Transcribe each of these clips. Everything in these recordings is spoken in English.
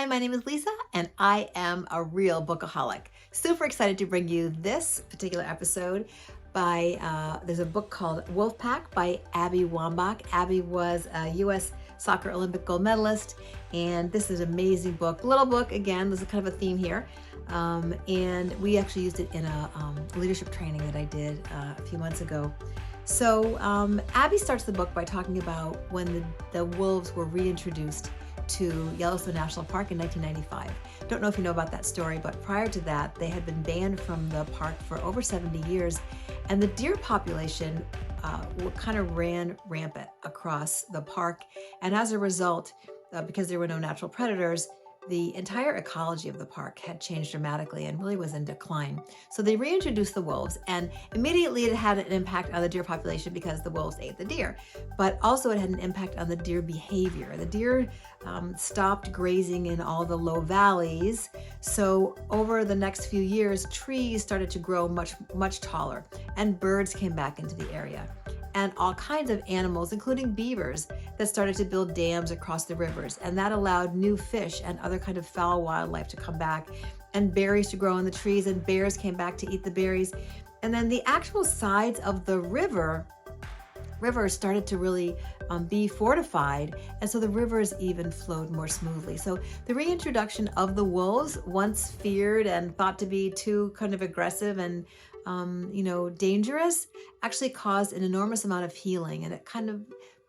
Hi, my name is Lisa, and I am a real bookaholic. Super excited to bring you this particular episode by, there's a book called Wolfpack by Abby Wambach. Abby was a U.S. soccer Olympic gold medalist, and this is an amazing book. Little book, again, there's a kind of a theme here. And we actually used it in a leadership training that I did a few months ago. So Abby starts the book by talking about when the wolves were reintroduced to Yellowstone National Park in 1995. Don't know if you know about that story, but prior to that, they had been banned from the park for over 70 years, and the deer population kind of ran rampant across the park. And as a result, because there were no natural predators, the entire ecology of the park had changed dramatically and really was in decline. So they reintroduced the wolves, and immediately it had an impact on the deer population because the wolves ate the deer, but also it had an impact on the deer behavior. The deer stopped grazing in all the low valleys. So over the next few years, trees started to grow much taller, and birds came back into the area. And all kinds of animals, including beavers, that started to build dams across the rivers. And that allowed new fish and other kind of foul wildlife to come back, and berries to grow in the trees, and bears came back to eat the berries. And then the actual sides of the river started to really be fortified, and so the rivers even flowed more smoothly. So the reintroduction of the wolves, once feared and thought to be too kind of aggressive and dangerous, actually caused an enormous amount of healing, and it kind of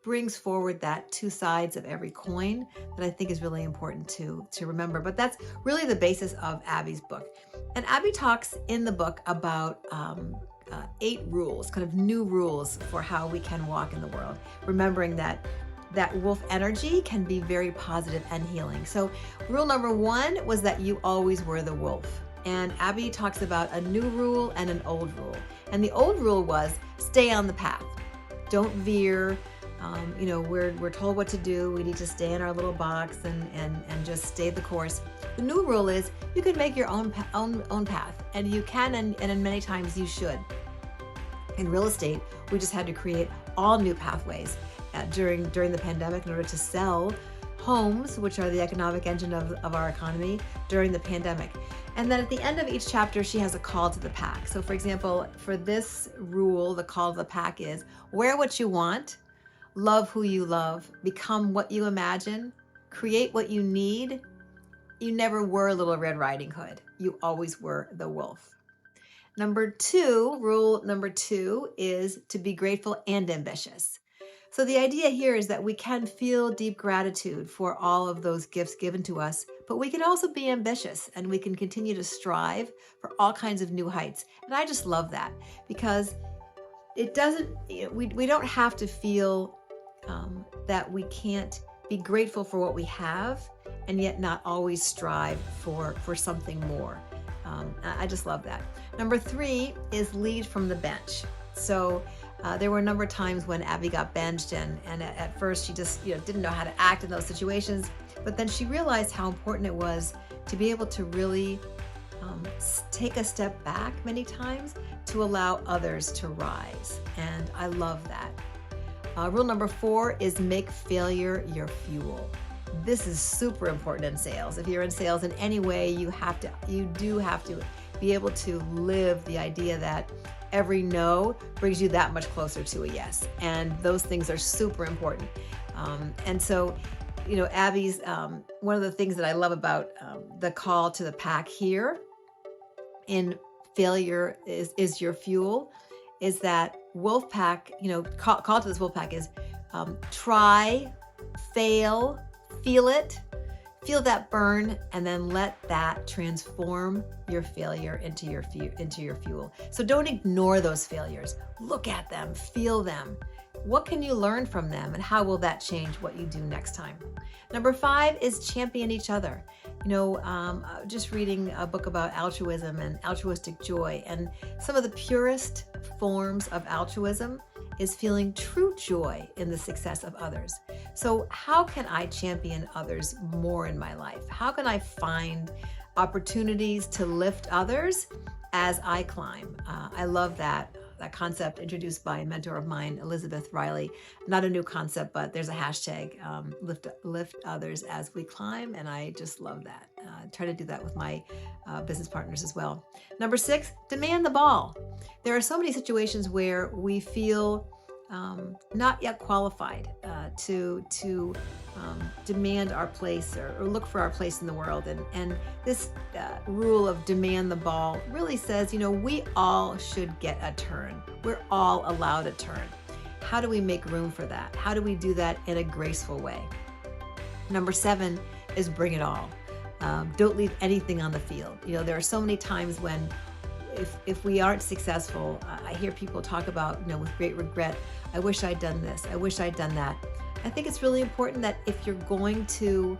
brings forward that two sides of every coin that I think is really important to remember. But that's really the basis of Abby's book. And Abby talks in the book about 8 rules, kind of new rules for how we can walk in the world, remembering that wolf energy can be very positive and healing. So rule number 1 was that you always were the wolf. And Abby talks about a new rule and an old rule. And the old rule was stay on the path. Don't veer. We're told what to do. We need to stay in our little box and just stay the course. The new rule is you can make your own path, and you can, and in many times you should. In real estate, we just had to create all new pathways during the pandemic in order to sell homes, which are the economic engine of our economy, during the pandemic. And then at the end of each chapter, she has a call to the pack. So for example, for this rule, the call to the pack is wear what you want, love who you love, become what you imagine, create what you need. You never were Little Red Riding Hood. You always were the wolf. Rule number two is to be grateful and ambitious. So the idea here is that we can feel deep gratitude for all of those gifts given to us, but we can also be ambitious, and we can continue to strive for all kinds of new heights. And I just love that, because it doesn't, we don't have to feel that we can't be grateful for what we have and yet not always strive for something more. I just love that. Number 3 is lead from the bench. So there were a number of times when Abby got benched, and at first she just didn't know how to act in those situations. But then she realized how important it was to be able to really take a step back many times to allow others to rise. And I love that. Rule number 4 is make failure your fuel. This is super important in sales. If you're in sales in any way, you do have to be able to live the idea that every no brings you that much closer to a yes. And those things are super important. And so, Abby's, one of the things that I love about the call to the pack here in failure is your fuel, is that Wolfpack, call to this Wolfpack is try, fail, feel it, feel that burn, and then let that transform your failure into your fuel. So don't ignore those failures. Look at them, feel them. What can you learn from them, and how will that change what you do next time? Number 5 is champion each other. Just reading a book about altruism and altruistic joy, and some of the purest forms of altruism is feeling true joy in the success of others. So how can I champion others more in my life? How can I find opportunities to lift others as I climb? I love that that concept introduced by a mentor of mine, Elizabeth Riley. Not a new concept, but there's a hashtag, lift others as we climb. And I just love that. Try to do that with my business partners as well. Number 6, demand the ball. There are so many situations where we feel not yet qualified to demand our place or look for our place in the world. And this rule of demand the ball really says, we all should get a turn. We're all allowed a turn. How do we make room for that? How do we do that in a graceful way? Number 7 is bring it all. Don't leave anything on the field. There are so many times when if we aren't successful, I hear people talk about, with great regret, I wish I'd done this. I wish I'd done that. I think it's really important that if you're going to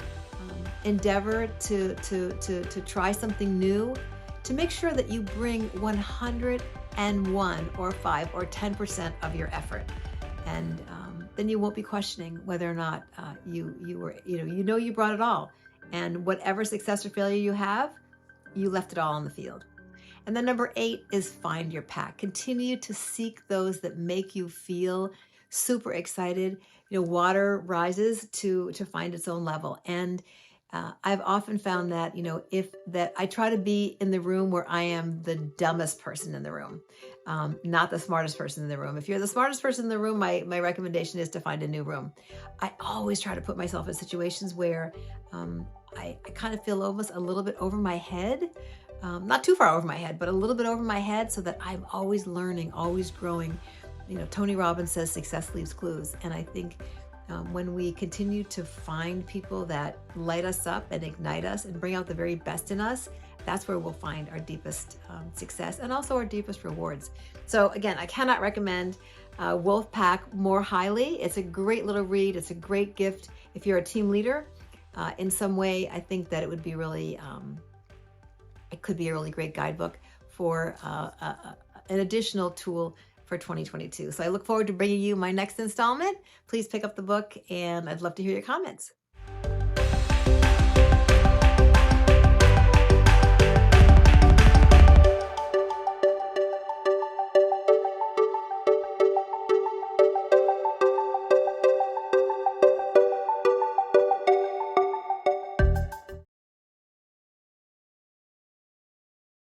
endeavor to try something new, to make sure that you bring 101 or 5 or 10% of your effort. And then you won't be questioning whether or not you were, you brought it all. And whatever success or failure you have, you left it all on the field. And then number 8 is find your pack. Continue to seek those that make you feel super excited. Water rises to find its own level. And I've often found that, that I try to be in the room where I am the dumbest person in the room, not the smartest person in the room. If you're the smartest person in the room, my recommendation is to find a new room. I always try to put myself in situations where I kind of feel almost a little bit over my head. Not too far over my head, but a little bit over my head so that I'm always learning, always growing. Tony Robbins says success leaves clues. And I think when we continue to find people that light us up and ignite us and bring out the very best in us, that's where we'll find our deepest success and also our deepest rewards. So again, I cannot recommend Wolfpack more highly. It's a great little read. It's a great gift. If you're a team leader in some way, I think that it would be really... it could be a really great guidebook for an additional tool for 2022. So I look forward to bringing you my next installment. Please pick up the book and I'd love to hear your comments.